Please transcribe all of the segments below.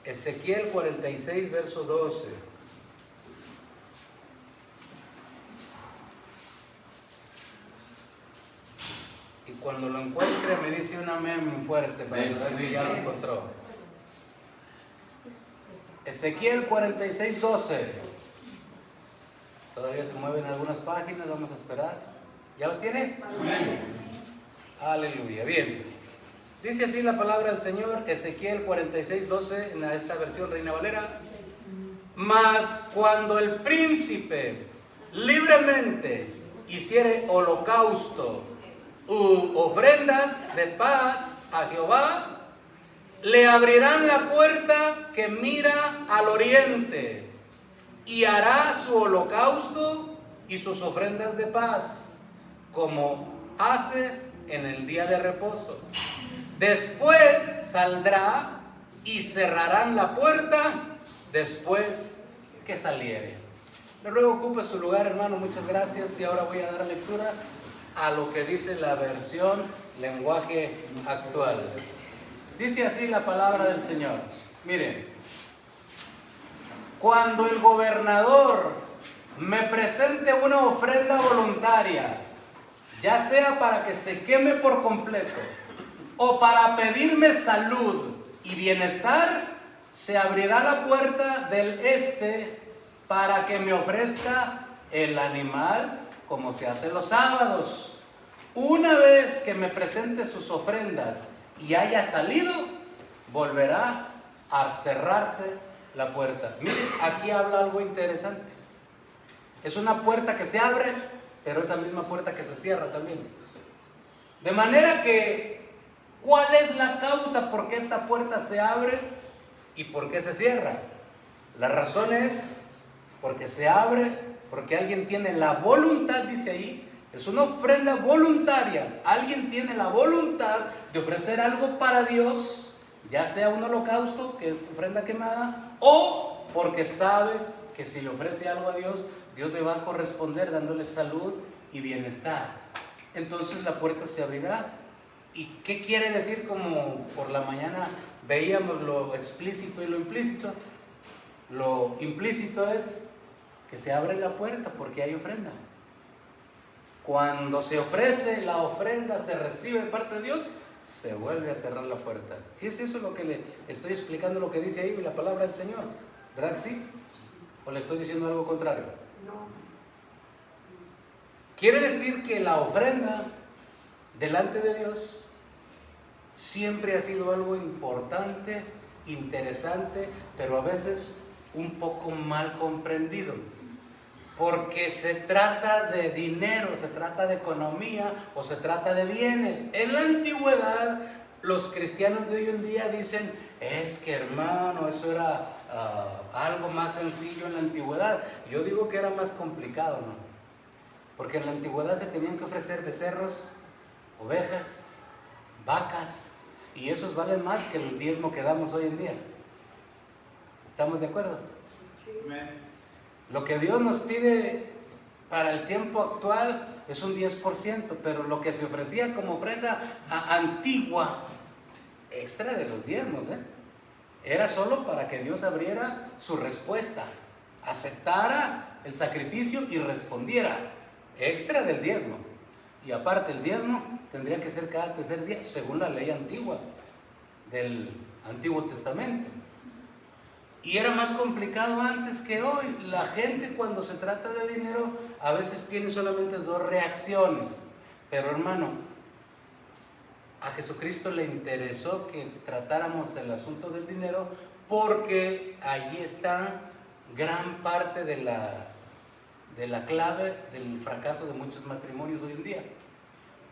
Ezequiel 46, verso 12. Y cuando lo encuentre me dice un amén fuerte para ver que ya lo encontró. Ezequiel 46, 12. Todavía se mueven algunas páginas, vamos a esperar. ¿Ya lo tiene? Amén. Aleluya, bien. Dice así la palabra del Señor, Ezequiel 46, 12, en esta versión Reina Valera. Mas cuando el príncipe libremente hiciere holocausto u ofrendas de paz a Jehová, le abrirán la puerta que mira al oriente y hará su holocausto y sus ofrendas de paz, como hace en el día de reposo. Después saldrá y cerrarán la puerta después que saliere. Le ruego ocupe su lugar, hermano, muchas gracias. Y ahora voy a dar lectura a lo que dice la versión lenguaje actual. Dice así la palabra del Señor. Miren, cuando el gobernador me presente una ofrenda voluntaria, ya sea para que se queme por completo o para pedirme salud y bienestar, se abrirá la puerta del este para que me ofrezca el animal como se hace los sábados. Una vez que me presente sus ofrendas y haya salido, volverá a cerrarse la puerta. Miren, aquí habla algo interesante. Es una puerta que se abre, pero esa misma puerta que se cierra también. De manera que, ¿cuál es la causa por qué esta puerta se abre y por qué se cierra? La razón es porque se abre, porque alguien tiene la voluntad, dice ahí, es una ofrenda voluntaria. Alguien tiene la voluntad de ofrecer algo para Dios, ya sea un holocausto, que es ofrenda quemada, o porque sabe que si le ofrece algo a Dios, Dios le va a corresponder dándole salud y bienestar. Entonces la puerta se abrirá. ¿Y qué quiere decir? Como por la mañana veíamos lo explícito y lo implícito. Lo implícito es que se abre la puerta porque hay ofrenda. Cuando se ofrece la ofrenda, se recibe de parte de Dios, se vuelve a cerrar la puerta. Si es eso lo que le estoy explicando, lo que dice ahí la palabra del Señor, ¿verdad que sí? ¿O le estoy diciendo algo contrario? No. Quiere decir que la ofrenda delante de Dios siempre ha sido algo importante, interesante, pero a veces un poco mal comprendido. Porque se trata de dinero, se trata de economía o se trata de bienes. En la antigüedad, los cristianos de hoy en día dicen, es que hermano, eso era algo más sencillo en la antigüedad. Yo digo que era más complicado, ¿no? Porque en la antigüedad se tenían que ofrecer becerros, ovejas, vacas, y esos valen más que el diezmo que damos hoy en día. ¿Estamos de acuerdo? Sí. Lo que Dios nos pide para el tiempo actual es un 10%, pero lo que se ofrecía como ofrenda antigua, extra de los diezmos, era solo para que Dios abriera su respuesta, aceptara el sacrificio y respondiera, extra del diezmo. Y aparte el diezmo tendría que ser cada tercer día, según la ley antigua del Antiguo Testamento. Y era más complicado antes que hoy. La gente, cuando se trata de dinero, a veces tiene solamente dos reacciones. Pero hermano, a Jesucristo le interesó que tratáramos el asunto del dinero, porque allí está gran parte de la clave del fracaso de muchos matrimonios hoy en día.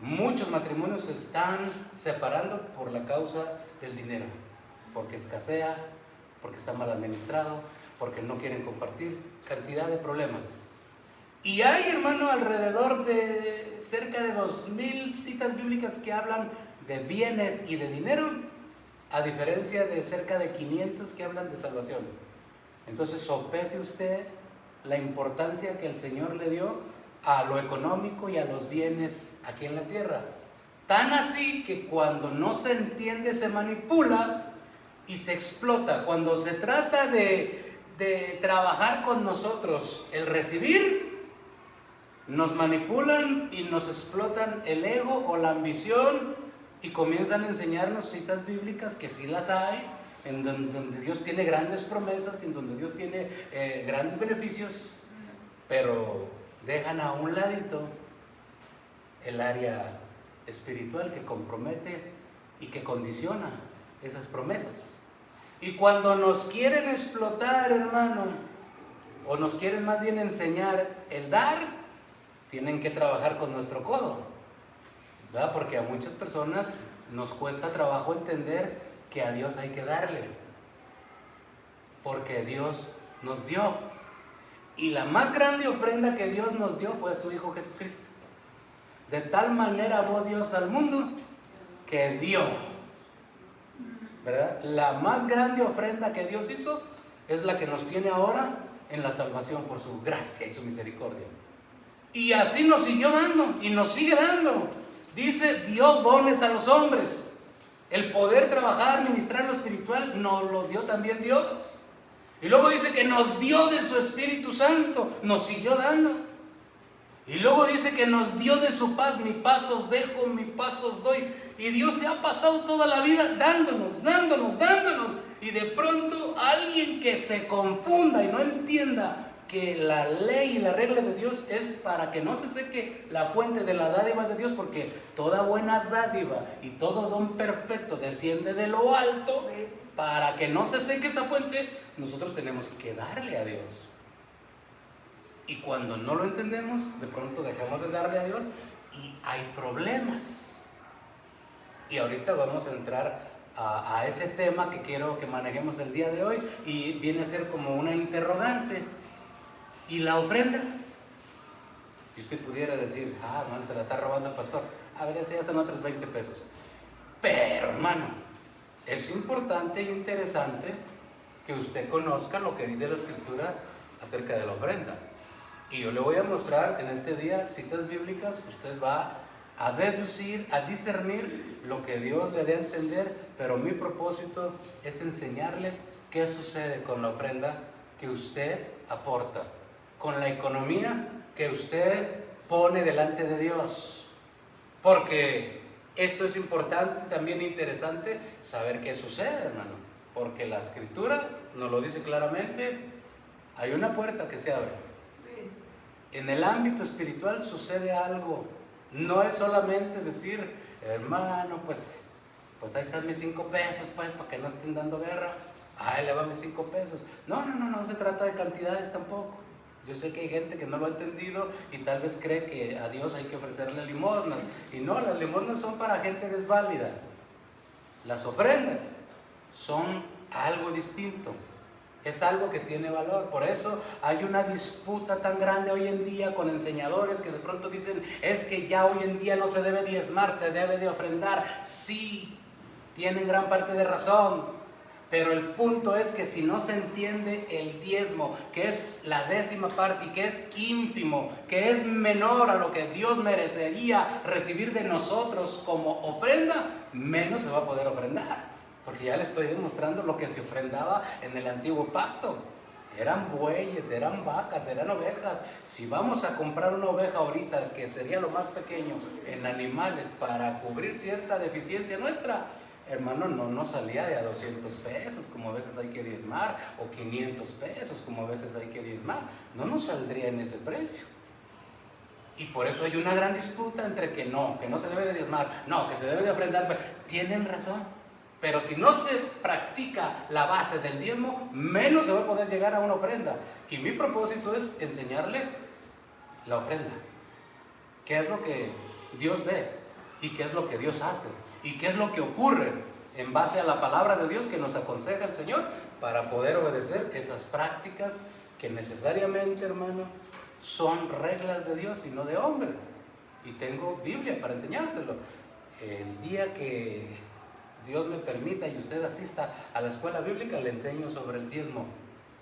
Muchos matrimonios se están separando por la causa del dinero, porque escasea, porque está mal administrado, porque no quieren compartir, cantidad de problemas. Y hay, hermano, alrededor de cerca de 2000 citas bíblicas que hablan de bienes y de dinero, a diferencia de cerca de 500 que hablan de salvación. Entonces sopese usted la importancia que el Señor le dio a lo económico y a los bienes aquí en la tierra. Tan así que cuando no se entiende, se manipula. y se explota. Cuando se trata de trabajar con nosotros, el recibir, nos manipulan y nos explotan el ego o la ambición y comienzan a enseñarnos citas bíblicas que sí las hay, en donde Dios tiene grandes promesas, en donde Dios tiene grandes beneficios, pero dejan a un ladito el área espiritual que compromete y que condiciona esas promesas. Y cuando nos quieren explotar, hermano, o nos quieren más bien enseñar el dar, tienen que trabajar con nuestro codo, ¿verdad? Porque a muchas personas nos cuesta trabajo entender que a Dios hay que darle, porque Dios nos dio, y la más grande ofrenda que Dios nos dio fue a su Hijo Jesucristo. De tal manera amó Dios al mundo que dio, ¿verdad? La más grande ofrenda que Dios hizo es la que nos tiene ahora en la salvación por su gracia y su misericordia. Y así nos siguió dando y nos sigue dando. Dice, dio dones a los hombres. El poder trabajar, ministrar lo espiritual, nos lo dio también Dios. Y luego dice que nos dio de su Espíritu Santo, nos siguió dando. Y luego dice que nos dio de su paz, mi paz os dejo, mi paz os doy. Y Dios se ha pasado toda la vida dándonos, dándonos, dándonos. Y de pronto alguien que se confunda y no entienda que la ley y la regla de Dios es para que no se seque la fuente de la dádiva de Dios, porque toda buena dádiva y todo don perfecto desciende de lo alto. Para que no se seque esa fuente, nosotros tenemos que darle a Dios. Y cuando no lo entendemos, de pronto dejamos de darle a Dios y hay problemas. Y ahorita vamos a entrar a ese tema que quiero que manejemos el día de hoy, y viene a ser como una interrogante. ¿Y la ofrenda? Y usted pudiera decir, hermano, se la está robando el pastor. A ver, ese ya son otros 20 pesos. Pero, hermano, es importante e interesante que usted conozca lo que dice la Escritura acerca de la ofrenda. Y yo le voy a mostrar en este día citas bíblicas. Usted va a deducir, a discernir lo que Dios le dé a entender, pero mi propósito es enseñarle qué sucede con la ofrenda que usted aporta, con la economía que usted pone delante de Dios. Porque esto es importante, también interesante saber qué sucede, hermano, porque la Escritura nos lo dice claramente. Hay una puerta que se abre. En el ámbito espiritual sucede algo. No es solamente decir, hermano, pues ahí están mis 5 pesos, pues, para que no estén dando guerra. Ahí le van mis 5 pesos. No se trata de cantidades tampoco. Yo sé que hay gente que no lo ha entendido y tal vez cree que a Dios hay que ofrecerle limosnas. Y no, las limosnas son para gente desválida. Las ofrendas son algo distinto. Es algo que tiene valor. Por eso hay una disputa tan grande hoy en día con enseñadores que de pronto dicen, es que ya hoy en día no se debe diezmar, se debe de ofrendar. Sí, tienen gran parte de razón, pero el punto es que si no se entiende el diezmo, que es la 10ª parte y que es ínfimo, que es menor a lo que Dios merecería recibir de nosotros como ofrenda, menos se va a poder ofrendar. Porque ya le estoy demostrando lo que se ofrendaba en el antiguo pacto. Eran bueyes, eran vacas, eran ovejas. Si vamos a comprar una oveja ahorita, que sería lo más pequeño en animales, para cubrir cierta deficiencia nuestra, hermano, no nos salía de a 200 pesos, como a veces hay que diezmar, o 500 pesos, como a veces hay que diezmar. No nos saldría en ese precio. Y por eso hay una gran disputa entre que no se debe de diezmar, no, que se debe de ofrendar. Tienen razón. Pero si no se practica la base del diezmo, menos se va a poder llegar a una ofrenda. Y mi propósito es enseñarle la ofrenda. ¿Qué es lo que Dios ve? ¿Y qué es lo que Dios hace? ¿Y qué es lo que ocurre en base a la palabra de Dios que nos aconseja el Señor para poder obedecer esas prácticas que necesariamente, hermano, son reglas de Dios y no de hombre? Y tengo Biblia para enseñárselo. El día que Dios me permita y usted asista a la escuela bíblica, le enseño sobre el diezmo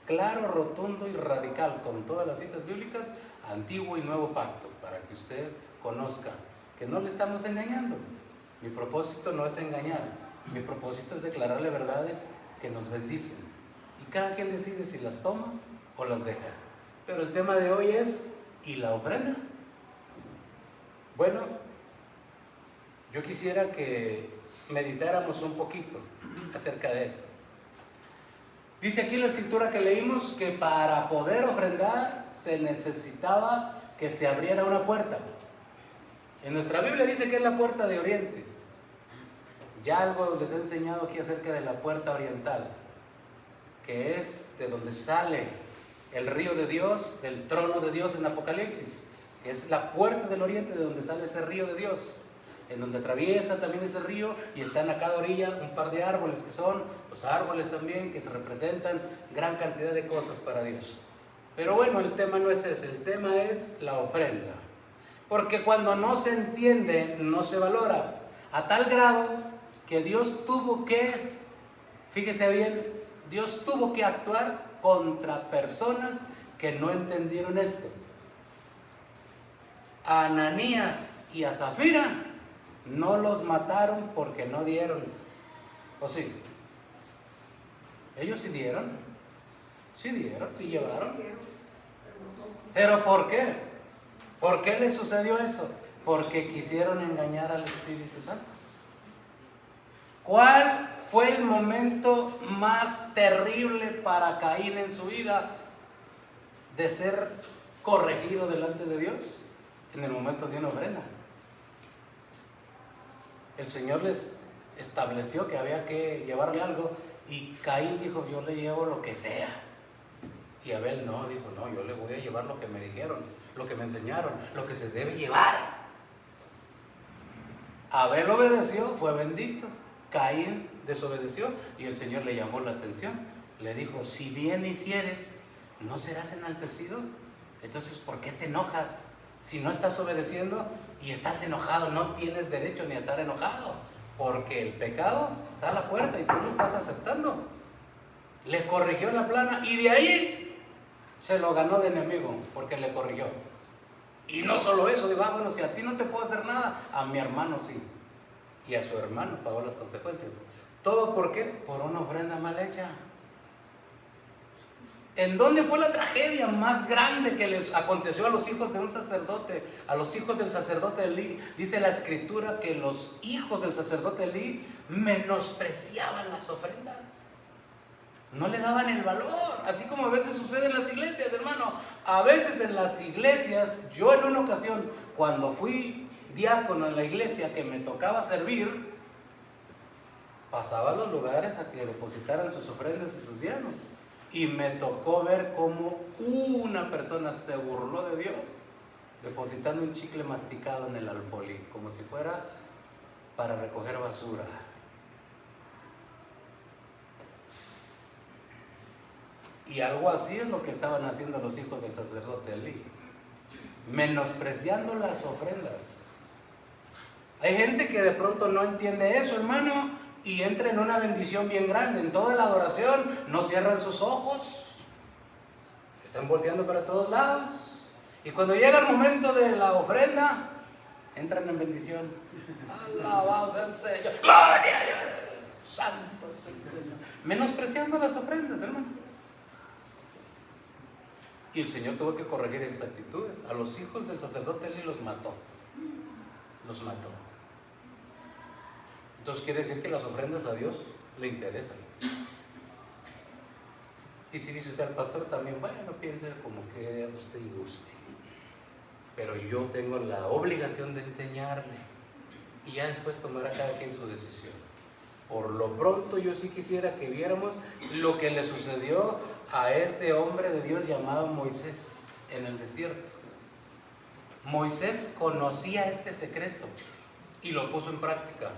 claro, rotundo y radical, con todas las citas bíblicas, Antiguo y Nuevo Pacto, para que usted conozca que no le estamos engañando. Mi propósito no es engañar, mi propósito es declararle verdades que nos bendicen. Y cada quien decide si las toma o las deja. Pero el tema de hoy es, ¿y la ofrenda? Bueno, yo quisiera que meditáramos un poquito acerca de esto. Dice aquí en la escritura que leímos que para poder ofrendar se necesitaba que se abriera una puerta. En nuestra Biblia dice que es la puerta de Oriente. Ya algo les he enseñado aquí acerca de la puerta oriental, que es de donde sale el río de Dios, del trono de Dios en Apocalipsis, que es la puerta del Oriente de donde sale ese río de Dios, en donde atraviesa también ese río y están a cada orilla un par de árboles que son los árboles también que se representan gran cantidad de cosas para Dios. Pero bueno, el tema no es ese, el tema es la ofrenda. Porque cuando no se entiende, no se valora. A tal grado que Dios tuvo que, fíjese bien, Dios tuvo que actuar contra personas que no entendieron esto. A Ananías y a Zafira no los mataron porque no dieron. ¿O sí? Ellos sí dieron. Sí dieron, sí llevaron. ¿Pero por qué? ¿Por qué les sucedió eso? Porque quisieron engañar al Espíritu Santo. ¿Cuál fue el momento más terrible para Caín en su vida de ser corregido delante de Dios? En el momento de una ofrenda. El Señor les estableció que había que llevarle algo y Caín dijo, yo le llevo lo que sea. Y Abel no, dijo, no, yo le voy a llevar lo que me dijeron, lo que me enseñaron, lo que se debe llevar. Abel obedeció, fue bendito. Caín desobedeció y el Señor le llamó la atención. Le dijo, si bien hicieres, ¿no serás enaltecido? Entonces, ¿por qué te enojas? Si no estás obedeciendo y estás enojado, no tienes derecho ni a estar enojado, porque el pecado está a la puerta y tú lo estás aceptando. Le corrigió la plana y de ahí se lo ganó de enemigo, porque le corrigió. Y no solo eso, digo, bueno, si a ti no te puedo hacer nada, a mi hermano sí. Y a su hermano pagó las consecuencias. ¿Todo por qué? Por una ofrenda mal hecha. ¿En dónde fue la tragedia más grande que les aconteció a los hijos de un sacerdote? A los hijos del sacerdote Elí. Dice la escritura que los hijos del sacerdote Elí menospreciaban las ofrendas. No le daban el valor. Así como a veces sucede en las iglesias, hermano. A veces en las iglesias, yo en una ocasión, cuando fui diácono en la iglesia que me tocaba servir, pasaba a los lugares a que depositaran sus ofrendas y sus diezmos. Y me tocó ver cómo una persona se burló de Dios depositando un chicle masticado en el alfolí, como si fuera para recoger basura. Y algo así es lo que estaban haciendo los hijos del sacerdote Elí, menospreciando las ofrendas. Hay gente que de pronto no entiende eso, hermano, y entra en una bendición bien grande. En toda la adoración no cierran sus ojos, están volteando para todos lados, y cuando llega el momento de la ofrenda, entran en bendición. Alabado sea el Señor, gloria a Dios, santo es el Señor, menospreciando las ofrendas, hermano. Y el Señor tuvo que corregir esas actitudes. A los hijos del sacerdote Elí los mató. Los mató. Entonces quiere decir que las ofrendas a Dios le interesan. Y si dice usted al pastor también, bueno, piense como que usted guste. Pero yo tengo la obligación de enseñarle. Y ya después tomará cada quien su decisión. Por lo pronto yo sí quisiera que viéramos lo que le sucedió a este hombre de Dios llamado Moisés en el desierto. Moisés conocía este secreto y lo puso en práctica.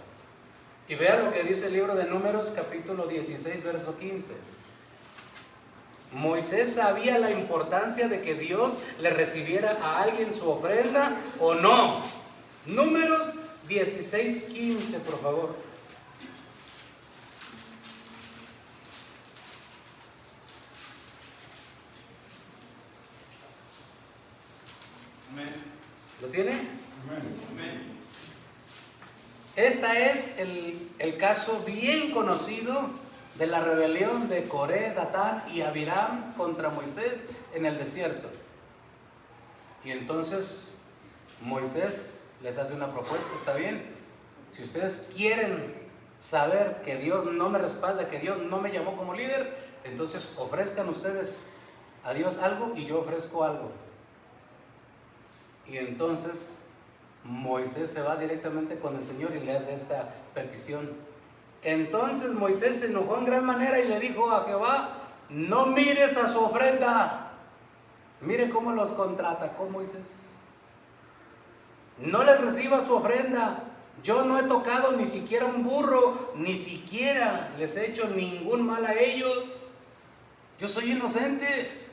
Y vea lo que dice el libro de Números, capítulo 16, verso 15. Moisés sabía la importancia de que Dios le recibiera a alguien su ofrenda o no. Números 16, 15, por favor. ¿Lo tiene? Amén. Este es el caso bien conocido de la rebelión de Coré, Datán y Abiram contra Moisés en el desierto. Y entonces Moisés les hace una propuesta, ¿está bien? Si ustedes quieren saber que Dios no me respalda, que Dios no me llamó como líder, entonces ofrezcan ustedes a Dios algo y yo ofrezco algo. Y entonces Moisés se va directamente con el Señor y le hace esta petición. Entonces Moisés se enojó en gran manera y le dijo a Jehová: no mires a su ofrenda. Mire cómo los contraatacó Moisés. No les reciba su ofrenda. Yo no he tocado ni siquiera un burro, ni siquiera les he hecho ningún mal a ellos. Yo soy inocente.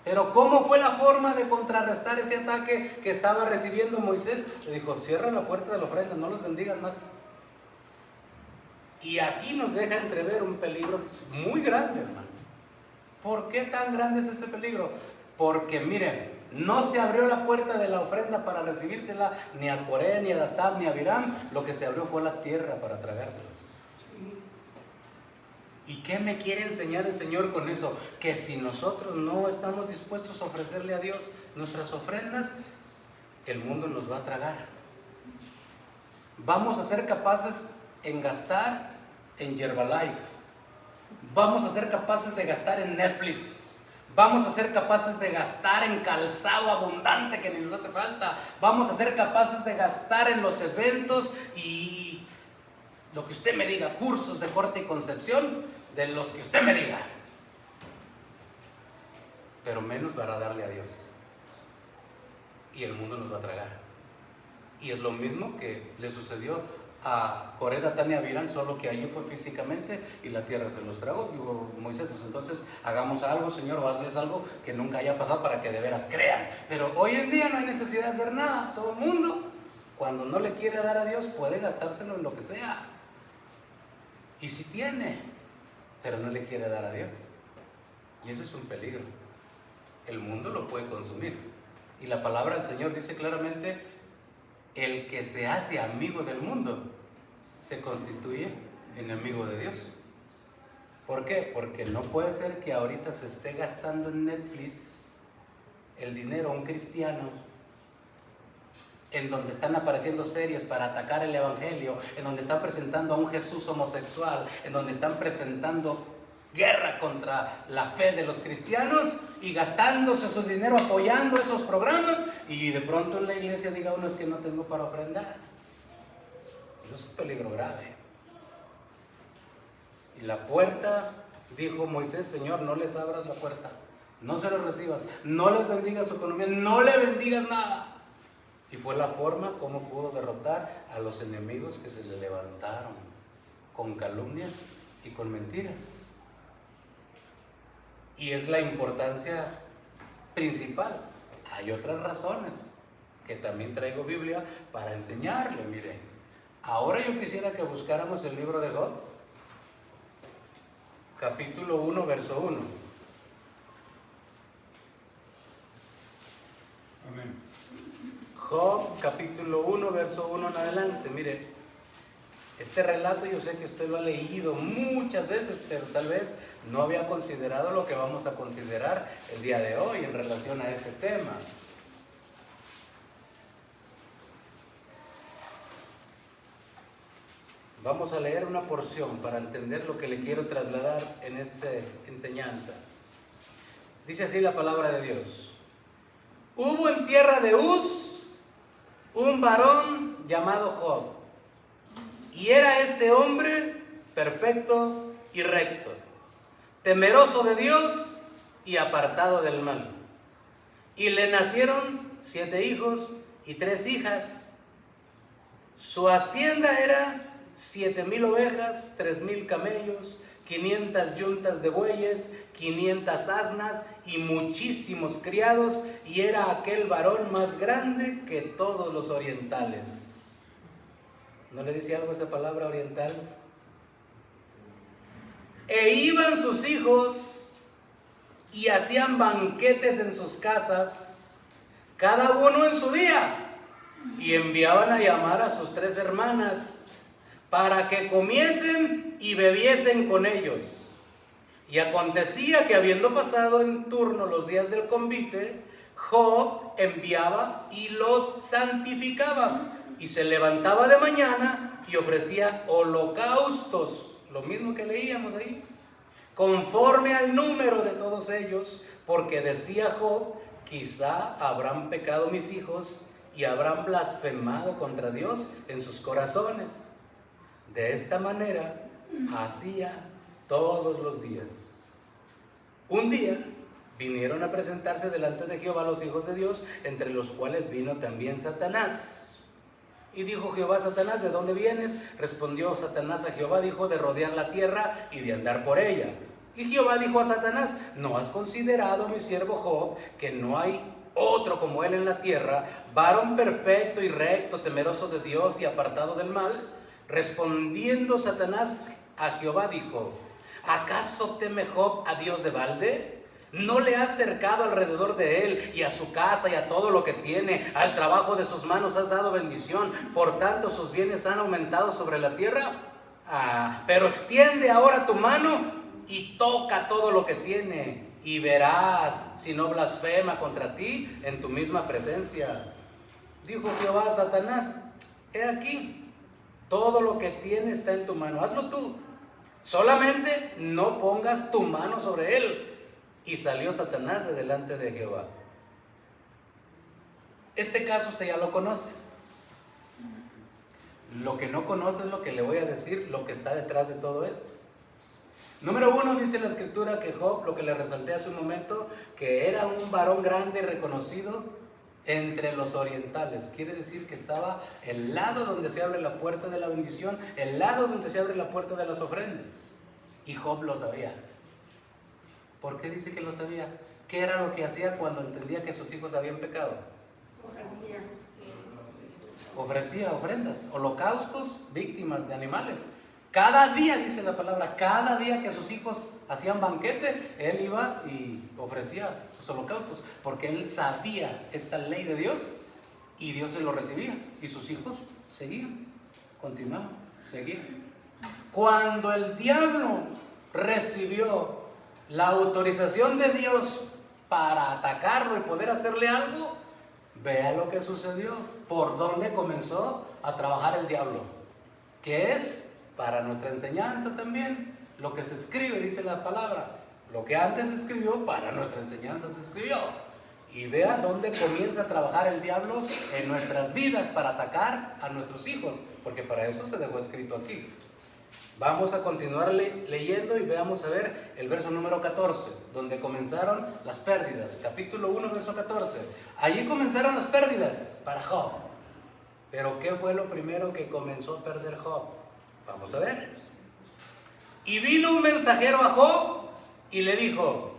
Pero ¿cómo fue la forma de contrarrestar ese ataque que estaba recibiendo Moisés? Le dijo: cierra la puerta de la ofrenda, no los bendigas más. Y aquí nos deja entrever un peligro muy grande, hermano. ¿Por qué tan grande es ese peligro? Porque miren, no se abrió la puerta de la ofrenda para recibírsela ni a Coré, ni a Datán, ni a Abiram. Lo que se abrió fue la tierra para tragárselas. ¿Y qué me quiere enseñar el Señor con eso? Que si nosotros no estamos dispuestos a ofrecerle a Dios nuestras ofrendas, el mundo nos va a tragar. Vamos a ser capaces en gastar en Herbalife. Vamos a ser capaces de gastar en Netflix. Vamos a ser capaces de gastar en calzado abundante que ni nos hace falta. Vamos a ser capaces de gastar en los eventos y lo que usted me diga, cursos de corte y concepción, de los que usted me diga. Pero menos para darle a Dios. Y el mundo nos va a tragar. Y es lo mismo que le sucedió a Coré, Datán y Abiram, solo que allí fue físicamente y la tierra se los tragó. Dijo Moisés: pues entonces hagamos algo, Señor, o hazles algo que nunca haya pasado para que de veras crean. Pero hoy en día no hay necesidad de hacer nada. Todo el mundo, cuando no le quiere dar a Dios, puede gastárselo en lo que sea. Y si tiene, pero no le quiere dar a Dios. Y eso es un peligro. El mundo lo puede consumir. Y la palabra del Señor dice claramente: el que se hace amigo del mundo se constituye enemigo de Dios. ¿Por qué? Porque no puede ser que ahorita se esté gastando en Netflix el dinero a un cristiano, en donde están apareciendo series para atacar el evangelio, en donde están presentando a un Jesús homosexual, en donde están presentando guerra contra la fe de los cristianos y gastándose su dinero apoyando esos programas, y de pronto en la iglesia diga uno: es que no tengo para ofrendar. Eso es un peligro grave. Y la puerta, dijo Moisés: Señor, no les abras la puerta, no se los recibas, no les bendigas su economía, no le bendigas nada. Y fue la forma como pudo derrotar a los enemigos que se le levantaron con calumnias y con mentiras. Y es la importancia principal. Hay otras razones que también traigo Biblia para enseñarle. Mire, ahora yo quisiera que buscáramos el libro de Job, capítulo 1, verso 1. Amén. Job, capítulo 1, verso 1 en adelante. Mire, este relato yo sé que usted lo ha leído muchas veces, pero tal vez no había considerado lo que vamos a considerar el día de hoy en relación a este tema. Vamos a leer una porción para entender lo que le quiero trasladar en esta enseñanza. Dice así la palabra de Dios: hubo en tierra de Uz un varón llamado Job, y era este hombre perfecto y recto, temeroso de Dios y apartado del mal. Y le nacieron 7 hijos y 3 hijas. Su hacienda era 7,000 ovejas, 3,000 camellos, 500 yuntas de bueyes, 500 asnas y muchísimos criados, y era aquel varón más grande que todos los orientales. ¿No le dice algo esa palabra oriental? E iban sus hijos y hacían banquetes en sus casas, cada uno en su día, y enviaban a llamar a sus 3 hermanas, para que comiesen y bebiesen con ellos. Y acontecía que habiendo pasado en turno los días del convite, Job enviaba y los santificaba, y se levantaba de mañana y ofrecía holocaustos, lo mismo que leíamos ahí, conforme al número de todos ellos, porque decía Job: quizá habrán pecado mis hijos y habrán blasfemado contra Dios en sus corazones. De esta manera hacía todos los días. Un día vinieron a presentarse delante de Jehová los hijos de Dios, entre los cuales vino también Satanás. Y dijo Jehová a Satanás: ¿de dónde vienes? Respondió Satanás a Jehová, dijo: de rodear la tierra y de andar por ella. Y Jehová dijo a Satanás: ¿no has considerado, mi siervo Job, que no hay otro como él en la tierra, varón perfecto y recto, temeroso de Dios y apartado del mal? Respondiendo Satanás a Jehová dijo: ¿acaso teme Job a Dios de balde? ¿No le has cercado alrededor de él y a su casa y a todo lo que tiene? Al trabajo de sus manos has dado bendición, por tanto sus bienes han aumentado sobre la tierra. Pero extiende ahora tu mano y toca todo lo que tiene, y verás si no blasfema contra ti en tu misma presencia. Dijo Jehová a Satanás: he aquí, todo lo que tiene está en tu mano, hazlo tú, solamente no pongas tu mano sobre él. Y salió Satanás de delante de Jehová. Este caso usted ya lo conoce. Lo que no conoce es lo que le voy a decir, lo que está detrás de todo esto. Número 1, dice la escritura que Job, lo que le resalté hace un momento, que era un varón grande y reconocido entre los orientales. Quiere decir que estaba el lado donde se abre la puerta de la bendición, el lado donde se abre la puerta de las ofrendas. Y Job lo sabía. ¿Por qué dice que lo sabía? ¿Qué era lo que hacía cuando entendía que sus hijos habían pecado? Ofrecía ofrendas, holocaustos, víctimas de animales. Cada día, dice la palabra, cada día que sus hijos hacían banquete, él iba y ofrecía sus holocaustos, porque él sabía esta ley de Dios y Dios se lo recibía, y sus hijos seguían, continuaban, seguían. Cuando el diablo recibió la autorización de Dios para atacarlo y poder hacerle algo, vea lo que sucedió, por dónde comenzó a trabajar el diablo, que es para nuestra enseñanza también. Lo que se escribe, dice la palabra, lo que antes se escribió, para nuestra enseñanza se escribió. Y vea dónde comienza a trabajar el diablo en nuestras vidas para atacar a nuestros hijos, porque para eso se dejó escrito aquí. Vamos a continuar leyendo y veamos a ver el verso número 14, donde comenzaron las pérdidas. Capítulo 1, verso 14. Allí comenzaron las pérdidas para Job. Pero ¿qué fue lo primero que comenzó a perder Job? Vamos a ver. Y vino un mensajero a Job y le dijo: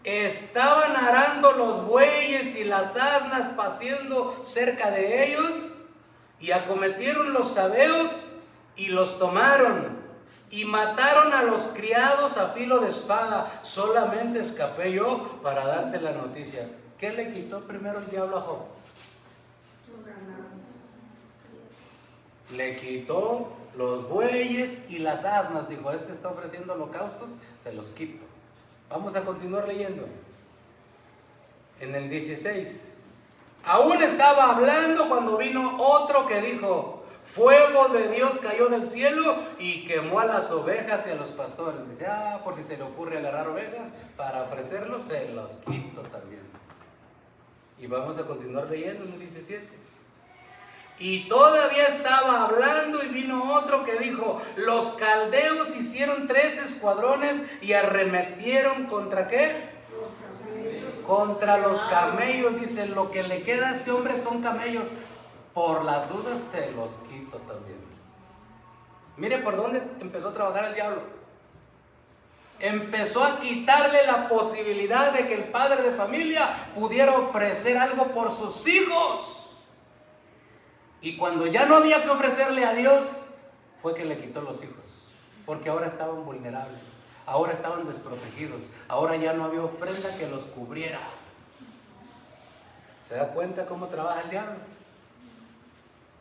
estaban arando los bueyes y las asnas paciendo cerca de ellos, y acometieron los sabeos y los tomaron, y mataron a los criados a filo de espada. Solamente escapé yo para darte la noticia. ¿Qué le quitó primero el diablo a Job? Le quitó los bueyes y las asnas. Dijo: este está ofreciendo holocaustos, se los quito. Vamos a continuar leyendo. En el 16. Aún estaba hablando cuando vino otro que dijo: fuego de Dios cayó del cielo y quemó a las ovejas y a los pastores. Dice: por si se le ocurre agarrar ovejas para ofrecerlos, se los quito también. Y vamos a continuar leyendo en el 17. Y todavía estaba hablando y vino otro que dijo: los caldeos hicieron 3 escuadrones y arremetieron ¿contra qué? Contra los camellos. Dice: lo que le queda a este hombre son camellos. Por las dudas se los quito también. Mire por dónde empezó a trabajar el diablo. Empezó a quitarle la posibilidad de que el padre de familia pudiera ofrecer algo por sus hijos. Y cuando ya no había que ofrecerle a Dios, fue que le quitó los hijos. Porque ahora estaban vulnerables, ahora estaban desprotegidos, ahora ya no había ofrenda que los cubriera. ¿Se da cuenta cómo trabaja el diablo?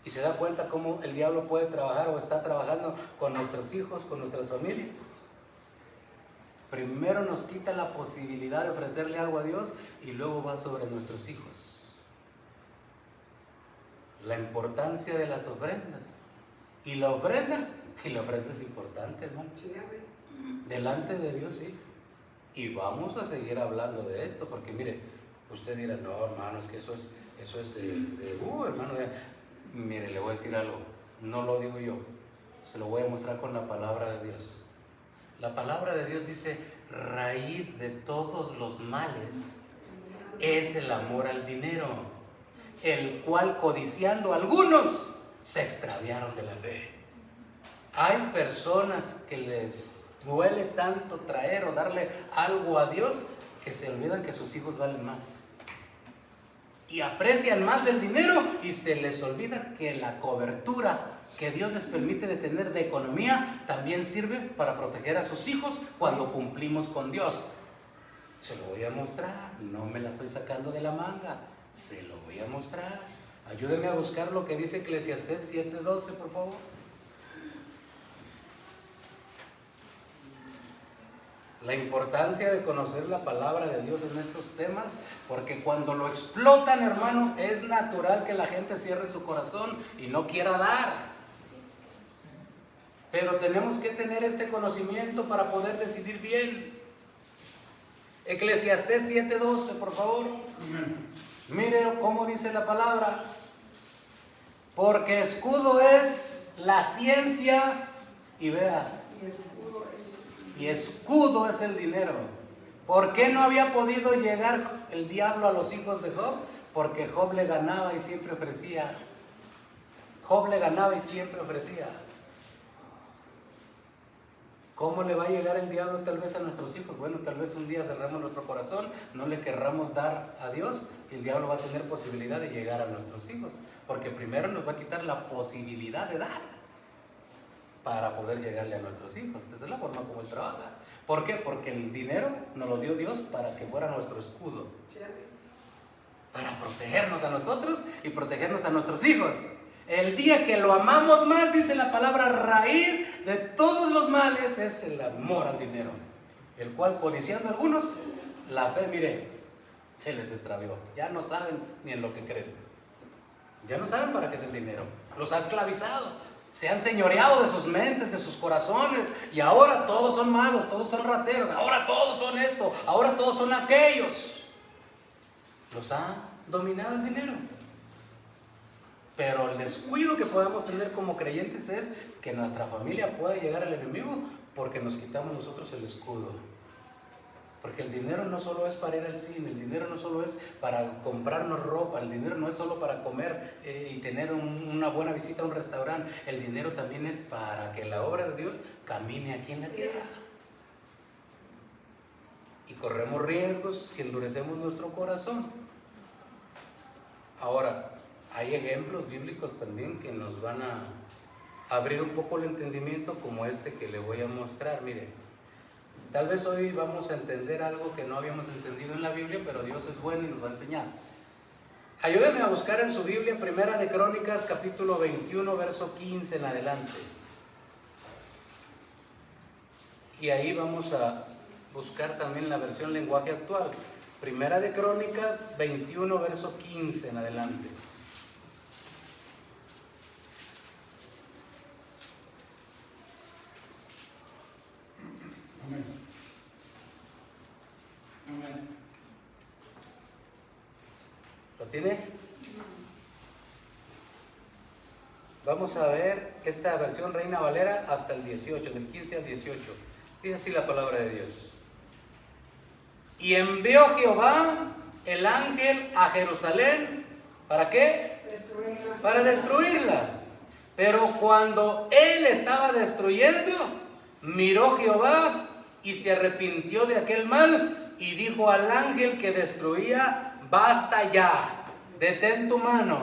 Y se da cuenta cómo el diablo puede trabajar o está trabajando con nuestros hijos, con nuestras familias. Primero nos quita la posibilidad de ofrecerle algo a Dios y luego va sobre nuestros hijos. La importancia de las ofrendas. Y la ofrenda es importante, hermano. Delante de Dios, sí. Y vamos a seguir hablando de esto, porque mire, usted dirá, no, hermano, es que eso es hermano. Mire, le voy a decir algo, no lo digo yo, se lo voy a mostrar con la palabra de Dios. La palabra de Dios dice, raíz de todos los males es el amor al dinero, el cual codiciando algunos se extraviaron de la fe. Hay personas que les duele tanto traer o darle algo a Dios que se olvidan que sus hijos valen más. Y aprecian más el dinero y se les olvida que la cobertura que Dios les permite de tener de economía también sirve para proteger a sus hijos cuando cumplimos con Dios. Se lo voy a mostrar, no me la estoy sacando de la manga, se lo voy a mostrar. Ayúdenme a buscar lo que dice Eclesiastés 7:12, por favor. La importancia de conocer la palabra de Dios en estos temas, porque cuando lo explotan, hermano, es natural que la gente cierre su corazón y no quiera dar. Pero tenemos que tener este conocimiento para poder decidir bien. Eclesiastés 7:12, por favor. Mire cómo dice la palabra. Porque escudo es la ciencia y vea. Y escudo es el dinero. ¿Por qué no había podido llegar el diablo a los hijos de Job? Porque Job le ganaba y siempre ofrecía. Job le ganaba y siempre ofrecía. ¿Cómo le va a llegar el diablo tal vez a nuestros hijos? Bueno, tal vez un día cerramos nuestro corazón, no le querramos dar a Dios y el diablo va a tener posibilidad de llegar a nuestros hijos. Porque primero nos va a quitar la posibilidad de dar para poder llegarle a nuestros hijos. Esa es la forma como él trabaja. ¿Por qué? Porque el dinero nos lo dio Dios para que fuera nuestro escudo. Para protegernos a nosotros y protegernos a nuestros hijos. El día que lo amamos más, dice la palabra, raíz de todos los males es el amor al dinero. El cual, codiciando a algunos, la fe, mire, se les extravió. Ya no saben ni en lo que creen. Ya no saben para qué es el dinero. Los ha esclavizado. Se han señoreado de sus mentes, de sus corazones, y ahora todos son malos, todos son rateros, ahora todos son esto, ahora todos son aquellos. Los ha dominado el dinero. Pero el descuido que podemos tener como creyentes es que nuestra familia pueda llegar al enemigo porque nos quitamos nosotros el escudo. Porque el dinero no solo es para ir al cine, el dinero no solo es para comprarnos ropa, el dinero no es solo para comer y tener una buena visita a un restaurante. El dinero también es para que la obra de Dios camine aquí en la tierra. Y corremos riesgos si endurecemos nuestro corazón. Ahora, hay ejemplos bíblicos también que nos van a abrir un poco el entendimiento, como este que le voy a mostrar. Mire. Tal vez hoy vamos a entender algo que no habíamos entendido en la Biblia, pero Dios es bueno y nos va a enseñar. Ayúdenme a buscar en su Biblia, Primera de Crónicas, capítulo 21, verso 15 en adelante. Y ahí vamos a buscar también la versión lenguaje actual. Primera de Crónicas, 21, verso 15 en adelante. ¿Lo tiene? Vamos a ver esta versión Reina Valera hasta el 18, del 15 al 18. Dice así la palabra de Dios. Y envió Jehová el ángel a Jerusalén. ¿Para qué? Destruirla. Para destruirla. Pero cuando él estaba destruyendo, miró Jehová y se arrepintió de aquel mal y dijo al ángel que destruía: basta ya, detén tu mano.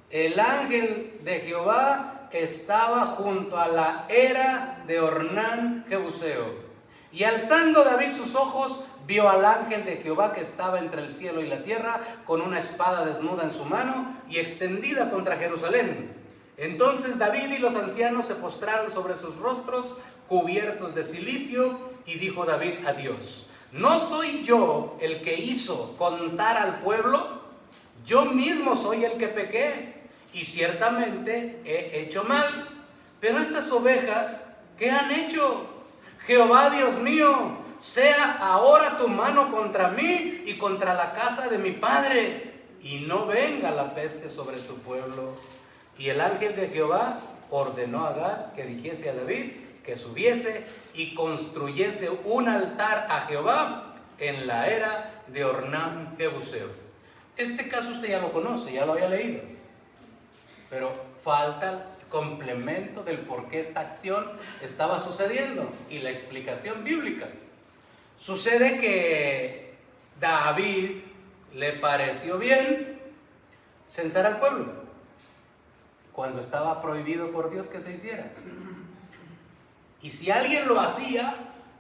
El ángel de Jehová estaba junto a la era de Ornán Jebuseo. Y alzando David sus ojos, vio al ángel de Jehová que estaba entre el cielo y la tierra, con una espada desnuda en su mano y extendida contra Jerusalén. Entonces David y los ancianos se postraron sobre sus rostros, cubiertos de cilicio, y dijo David a Dios: ¿no soy yo el que hizo contar al pueblo? Yo mismo soy el que pequé, y ciertamente he hecho mal. Pero estas ovejas, ¿qué han hecho? Jehová Dios mío, sea ahora tu mano contra mí y contra la casa de mi padre, y no venga la peste sobre tu pueblo. Y el ángel de Jehová ordenó a Gad que dijese a David que subiese y construyese un altar a Jehová en la era de Ornán Jebuseo. Este caso usted ya lo conoce, ya lo había leído, pero falta el complemento del por qué esta acción estaba sucediendo y la explicación bíblica. Sucede que David le pareció bien censar al pueblo cuando estaba prohibido por Dios que se hiciera. Y si alguien lo hacía,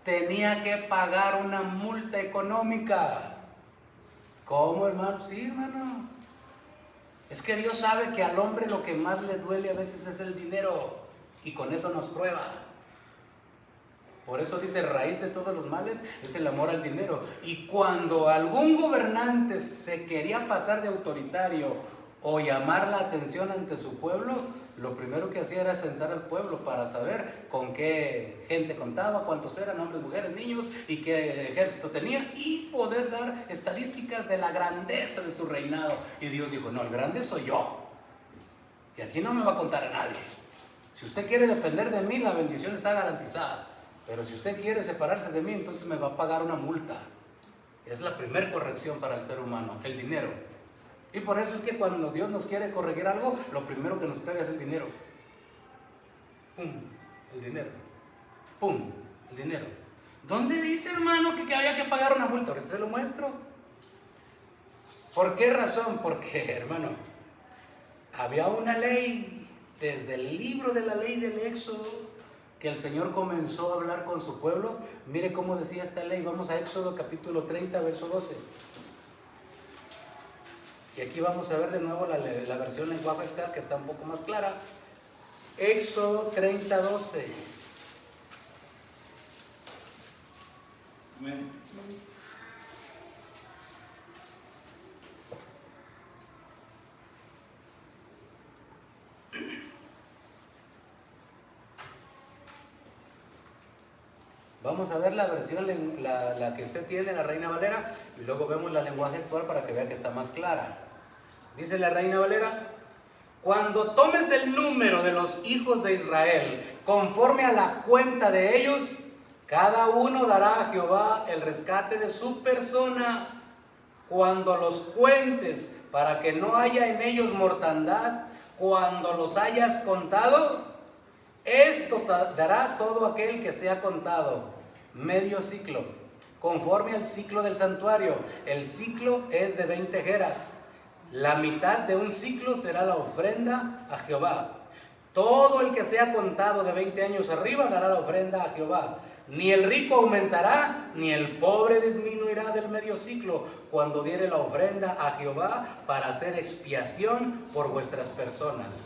tenía que pagar una multa económica. ¿Cómo, hermano? Sí, hermano. Es que Dios sabe que al hombre lo que más le duele a veces es el dinero, y con eso nos prueba. Por eso dice, raíz de todos los males es el amor al dinero. Y cuando algún gobernante se quería pasar de autoritario o llamar la atención ante su pueblo, lo primero que hacía era censar al pueblo para saber con qué gente contaba, cuántos eran, hombres, mujeres, niños, y qué ejército tenía, y poder dar estadísticas de la grandeza de su reinado. Y Dios dijo: no, el grande soy yo, y aquí no me va a contar a nadie. Si usted quiere depender de mí, la bendición está garantizada, pero si usted quiere separarse de mí, entonces me va a pagar una multa. Es la primera corrección para el ser humano, el dinero. Y por eso es que cuando Dios nos quiere corregir algo, lo primero que nos pega es el dinero. ¡Pum! El dinero. ¡Pum! El dinero. ¿Dónde dice, hermano, que había que pagar una multa? Ahorita se lo muestro. ¿Por qué razón? Porque, hermano, había una ley desde el libro de la ley del Éxodo que el Señor comenzó a hablar con su pueblo. Mire cómo decía esta ley. Vamos a Éxodo capítulo 30, verso 12. Y aquí vamos a ver de nuevo la versión lenguaje actual, que está un poco más clara. Éxodo 30, 12. Amén. Vamos a ver la versión, la que usted tiene, la Reina Valera, y luego vemos la lenguaje actual para que vea que está más clara. Dice la Reina Valera: cuando tomes el número de los hijos de Israel, conforme a la cuenta de ellos, cada uno dará a Jehová el rescate de su persona. Cuando los cuentes, para que no haya en ellos mortandad, cuando los hayas contado, esto dará todo aquel que sea contado, medio ciclo, conforme al ciclo del santuario. El ciclo es de 20 jeras. La mitad de un ciclo será la ofrenda a Jehová. Todo el que sea contado de 20 años arriba dará la ofrenda a Jehová. Ni el rico aumentará, ni el pobre disminuirá del medio ciclo, cuando diere la ofrenda a Jehová para hacer expiación por vuestras personas.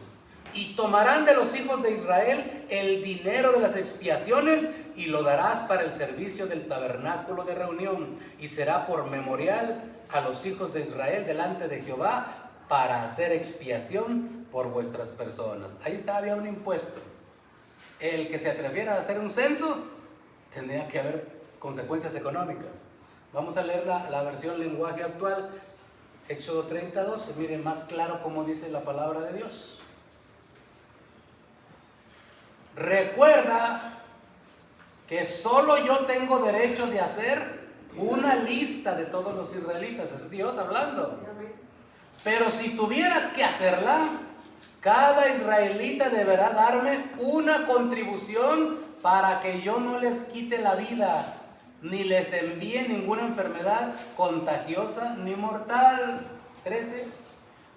Y tomarán de los hijos de Israel el dinero de las expiaciones y lo darás para el servicio del tabernáculo de reunión, y será por memorial a los hijos de Israel delante de Jehová para hacer expiación por vuestras personas. Ahí está, había un impuesto. El que se atreviera a hacer un censo, tendría que haber consecuencias económicas. Vamos a leer la versión lenguaje actual, Éxodo 30, 12. Miren más claro cómo dice la palabra de Dios. Recuerda que solo yo tengo derecho de hacer una lista de todos los israelitas. Es Dios hablando. Pero si tuvieras que hacerla, cada israelita deberá darme una contribución para que yo no les quite la vida, ni les envíe ninguna enfermedad contagiosa ni mortal. 13.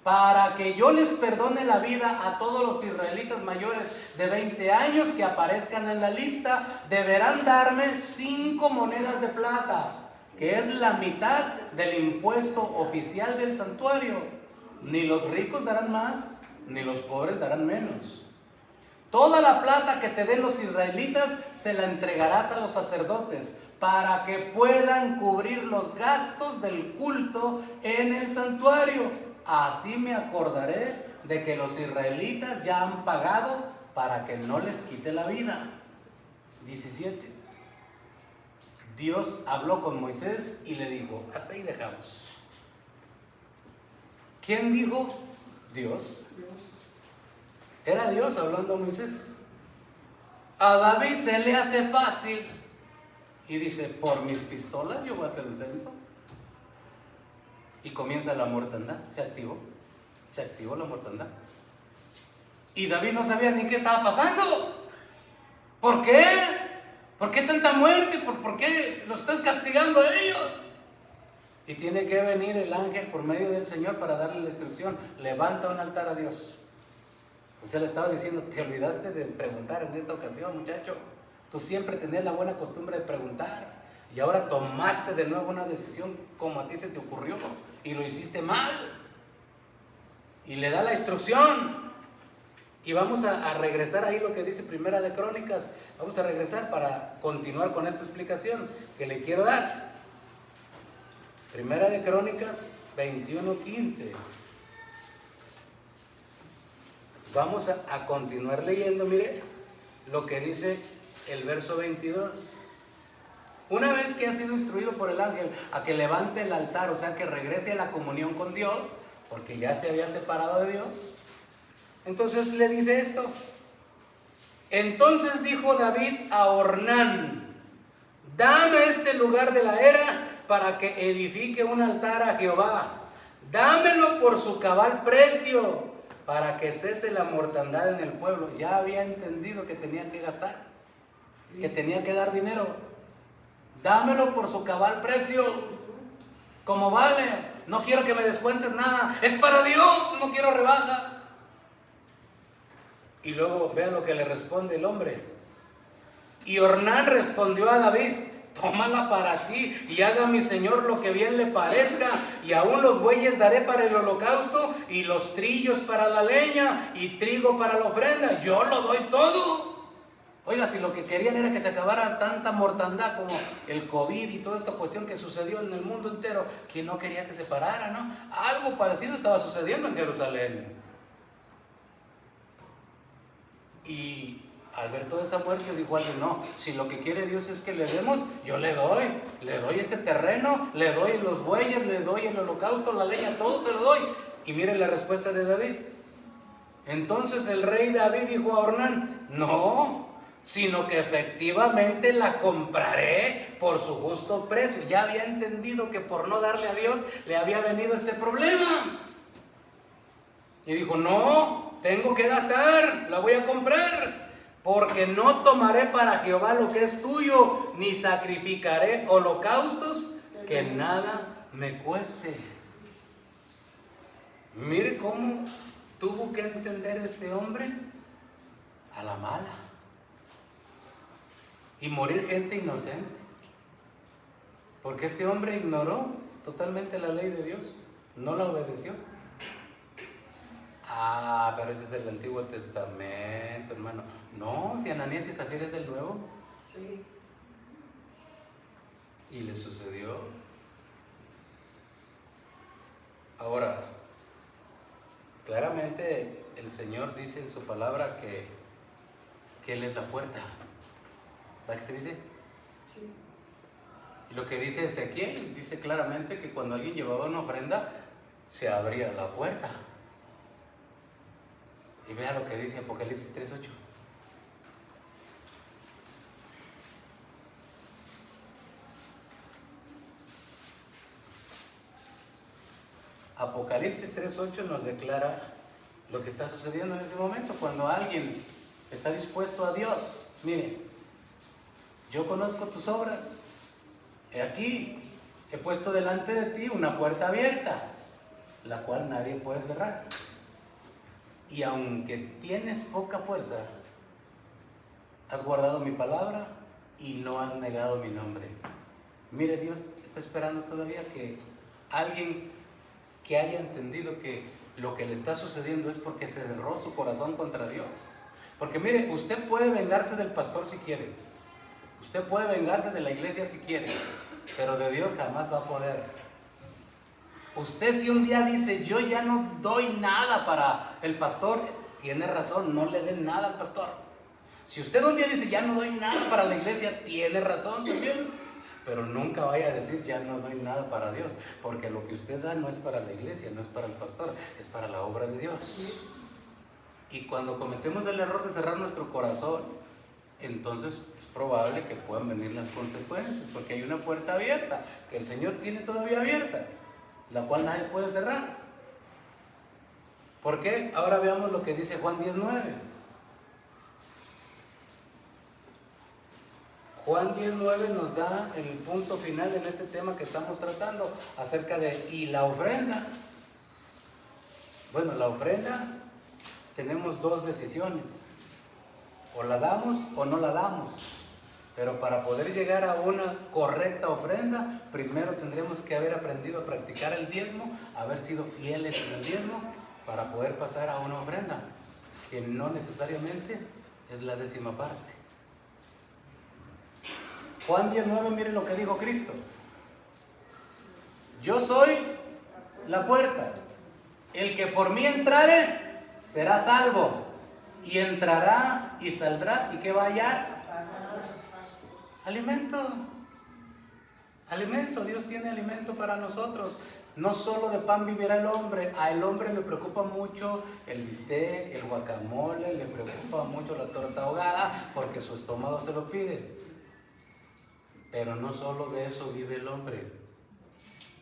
Para que yo les perdone la vida a todos los israelitas mayores de 20 años que aparezcan en la lista, deberán darme 5 monedas de plata, que es la mitad del impuesto oficial del santuario. Ni los ricos darán más, ni los pobres darán menos. Toda la plata que te den los israelitas se la entregarás a los sacerdotes para que puedan cubrir los gastos del culto en el santuario. Así me acordaré de que los israelitas ya han pagado para que no les quite la vida. 17. Dios habló con Moisés y le dijo, hasta ahí dejamos. ¿Quién dijo? Dios. Era Dios hablando a Moisés. A David se le hace fácil y dice, por mis pistolas yo voy a hacer un censo. Y comienza la mortandad, se activó la mortandad. Y David no sabía ni qué estaba pasando. ¿Por qué? ¿Por qué tanta muerte? ¿Por qué los estás castigando a ellos? Y tiene que venir el ángel por medio del Señor para darle la instrucción. Levanta un altar a Dios. O sea, le estaba diciendo, te olvidaste de preguntar en esta ocasión, muchacho. Tú siempre tenías la buena costumbre de preguntar. Y ahora tomaste de nuevo una decisión como a ti se te ocurrió. Y lo hiciste mal. Y le da la instrucción. Y vamos a regresar ahí lo que dice Primera de Crónicas. Vamos a regresar para continuar con esta explicación que le quiero dar. Primera de Crónicas 21:15. Vamos a continuar leyendo, mire lo que dice el verso 22. Una vez que ha sido instruido por el ángel a que levante el altar, o sea que regrese a la comunión con Dios, porque ya se había separado de Dios, entonces le dice esto. Entonces dijo David a Ornán, dame este lugar de la era para que edifique un altar a Jehová. Dámelo por su cabal precio, para que cese la mortandad en el pueblo. Ya había entendido que tenía que gastar, que tenía que dar dinero. Dámelo por su cabal precio, como vale. No quiero que me descuentes nada, es para Dios, no quiero rebajas. Y luego vean lo que le responde el hombre. Y Ornán respondió a David, tómala para ti y haga mi señor lo que bien le parezca, y aún los bueyes daré para el holocausto y los trillos para la leña y trigo para la ofrenda. Yo lo doy todo. Oiga, si lo que querían era que se acabara tanta mortandad como el COVID y toda esta cuestión que sucedió en el mundo entero, que no quería que se parara, ¿no? Algo parecido estaba sucediendo en Jerusalén. Y al ver toda esa muerte, dijo alguien, no, si lo que quiere Dios es que le demos, yo le doy este terreno, le doy los bueyes, le doy el holocausto, la leña, todo se lo doy. Y miren la respuesta de David. Entonces el rey David dijo a Ornán, no, sino que efectivamente la compraré por su justo precio. Ya había entendido que por no darle a Dios le había venido este problema. Y dijo, no, tengo que gastar, la voy a comprar, porque no tomaré para Jehová lo que es tuyo, ni sacrificaré holocaustos que nada me cueste. Mire cómo tuvo que entender este hombre a la mala y morir gente inocente, porque este hombre ignoró totalmente la ley de Dios, no la obedeció. Ah, pero ese es el Antiguo Testamento, hermano. No, si Ananías y Zafira es del Nuevo. Sí. Y le sucedió. Ahora, claramente el Señor dice en su palabra que Él es la puerta. ¿Verdad que se dice? Sí. Y lo que dice Ezequiel, dice claramente que cuando alguien llevaba una ofrenda, se abría la puerta. Y vea lo que dice Apocalipsis 3:8. Apocalipsis 3:8 nos declara lo que está sucediendo en ese momento, cuando alguien está dispuesto a Dios. Mire, yo conozco tus obras. He aquí, he puesto delante de ti una puerta abierta, la cual nadie puede cerrar. Y aunque tienes poca fuerza, has guardado mi palabra y no has negado mi nombre. Mire, Dios está esperando todavía que alguien que haya entendido que lo que le está sucediendo es porque se cerró su corazón contra Dios. Porque mire, usted puede vengarse del pastor si quiere, usted puede vengarse de la iglesia si quiere, pero de Dios jamás va a poder. Usted si un día dice, yo ya no doy nada para el pastor, tiene razón, no le den nada al pastor. Si usted un día dice, ya no doy nada para la iglesia, tiene razón también. Pero nunca vaya a decir, ya no doy nada para Dios, porque lo que usted da no es para la iglesia, no es para el pastor, es para la obra de Dios. Y cuando cometemos el error de cerrar nuestro corazón, entonces es probable que puedan venir las consecuencias, porque hay una puerta abierta, que el Señor tiene todavía abierta, la cual nadie puede cerrar. ¿Por qué? Ahora veamos lo que dice Juan 10:9. Juan 10:9 nos da el punto final en este tema que estamos tratando acerca de, y la ofrenda. Bueno, la ofrenda, tenemos dos decisiones, o la damos o no la damos, pero para poder llegar a una correcta ofrenda, primero tendremos que haber aprendido a practicar el diezmo, haber sido fieles en el diezmo, para poder pasar a una ofrenda, que no necesariamente es la 10ª parte. Juan 10:9, miren lo que dijo Cristo. Yo soy la puerta. El que por mí entrare, será salvo. Y entrará y saldrá. ¿Y qué va a hallar? Alimento. Alimento. Dios tiene alimento para nosotros. No solo de pan vivirá el hombre. A el hombre le preocupa mucho el bistec, el guacamole, le preocupa mucho la torta ahogada, porque su estómago se lo pide. Pero no solo de eso vive el hombre.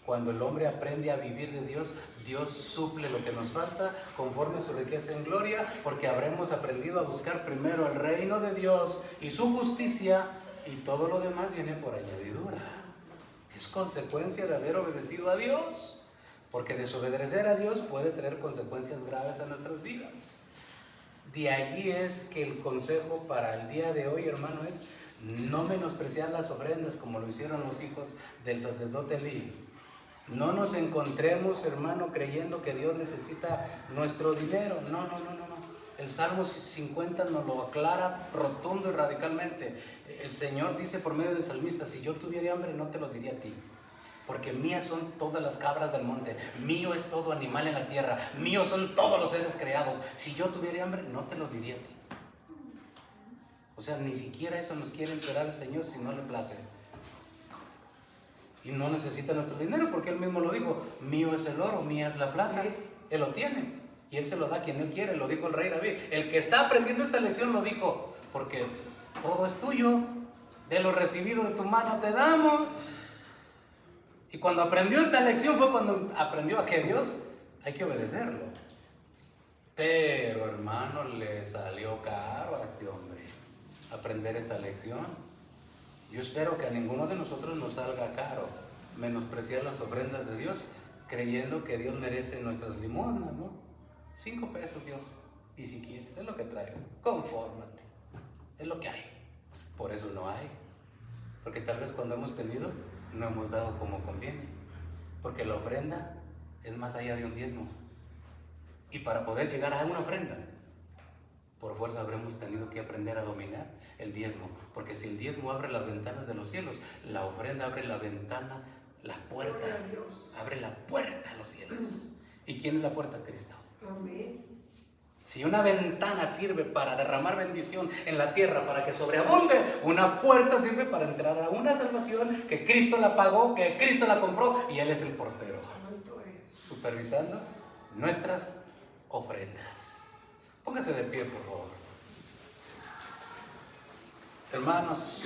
Cuando el hombre aprende a vivir de Dios, Dios suple lo que nos falta conforme a su riqueza en gloria, porque habremos aprendido a buscar primero el reino de Dios y su justicia, y todo lo demás viene por añadidura. Es consecuencia de haber obedecido a Dios, porque desobedecer a Dios puede traer consecuencias graves a nuestras vidas. De allí es que el consejo para el día de hoy, hermano, es no menospreciar las ofrendas como lo hicieron los hijos del sacerdote Elí. No nos encontremos, hermano, creyendo que Dios necesita nuestro dinero. No. El Salmo 50 nos lo aclara rotundo y radicalmente. El Señor dice por medio del salmista, si yo tuviera hambre no te lo diría a ti, porque mías son todas las cabras del monte, mío es todo animal en la tierra, míos son todos los seres creados. Si yo tuviera hambre no te lo diría a ti. O sea, ni siquiera eso nos quiere enterar el Señor si no le place. Y no necesita nuestro dinero, porque Él mismo lo dijo, mío es el oro, mía es la plata. Él lo tiene y Él se lo da a quien Él quiere, lo dijo el rey David. El que está aprendiendo esta lección lo dijo, porque todo es tuyo, de lo recibido de tu mano te damos. Y cuando aprendió esta lección fue cuando aprendió a que Dios hay que obedecerlo. Pero hermano, le salió caro a este hombre aprender esa lección. Yo espero que a ninguno de nosotros nos salga caro menospreciar las ofrendas de Dios, creyendo que Dios merece nuestras limosnas, ¿no? 5 pesos, Dios, y si quieres, es lo que traigo, confórmate, es lo que hay. Por eso no hay, porque tal vez cuando hemos tenido no hemos dado como conviene, porque la ofrenda es más allá de un diezmo. Y para poder llegar a una ofrenda, por fuerza habremos tenido que aprender a dominar el diezmo, porque si el diezmo abre las ventanas de los cielos, la ofrenda abre la ventana, la puerta, abre la puerta a los cielos. ¿Y quién es la puerta? Cristo. Amén. Si una ventana sirve para derramar bendición en la tierra, para que sobreabunde, una puerta sirve para entrar a una salvación que Cristo la pagó, que Cristo la compró, y Él es el portero, supervisando nuestras ofrendas. Póngase de pie, por favor. Hermanos,